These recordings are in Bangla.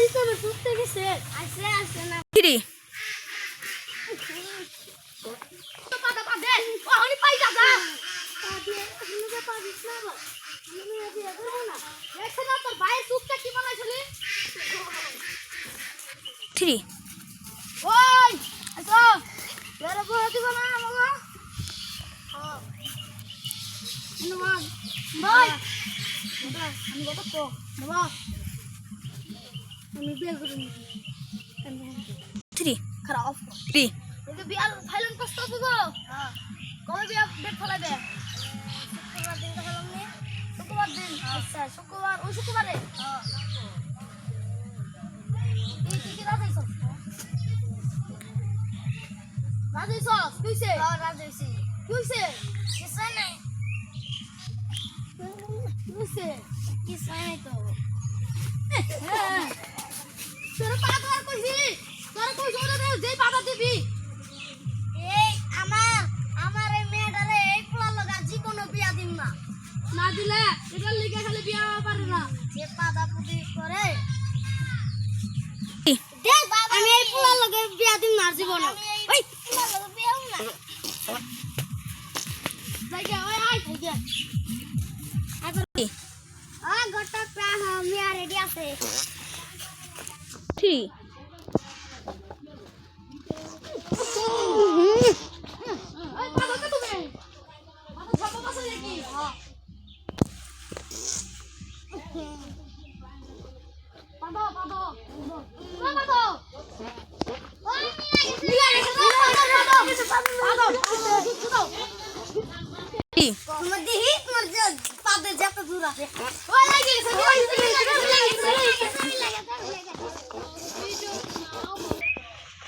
ইসলামে সুস্থ গেছে আসে আসে না কিরে তো পাতা পাদে ও হনি পাই দাদা পাদে তুমি যে পারিস না বা আমি আজ এগো না দেখছ না তোর ভাই সুস্থ কি বানাইছিলি 3 ওই আসো বেরে বড় দিব না মামা হ্যাঁ ধন্যবাদ ভাই আমি কত তো ধন্যবাদ আমি বিয়ে করব 3 খারাপ 3 এটা বিয়ার ফাইলেন কষ্ট হবে গো হ্যাঁ কবে বিয়া ডেট ফলাইবে শুক্রবার দিন দেখালাম নি শুক্রবার দিন আচ্ছা শুক্রবার ওই শুক্রবারে হ্যাঁ কি রাজাইছ রাজাইছ কইছে হ্যাঁ রাজাইছি কইছে কিসে নাই কইছে কিসে নাই তো হ্যাঁ তোর পাগল কইছি তোর কইছ ওরে যেই পাতা দিবি এই আমার এই মেয়েটারে এই পোলা লগা জি কোনো বিয়া দিম না না দিলে এটার লিগে খালি বিয়া পারে না যে পাদা পুদি করে দেখ আমি এই পোলা লগে বিয়া দিম না জীবনে ওই পোলা লগে বিয়া না জায়গা ওই আই জায়গা গটা প্রাহ মিয়া রেডি আছে 3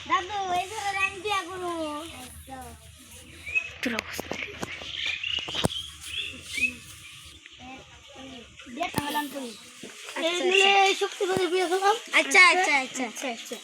দাদু এই ধরে আমি বিয়া করব তোর অবস্থা বিয়া তাহলাম করি এই শক্তি করে বিয়া করলাম আচ্ছা আচ্ছা আচ্ছা আচ্ছা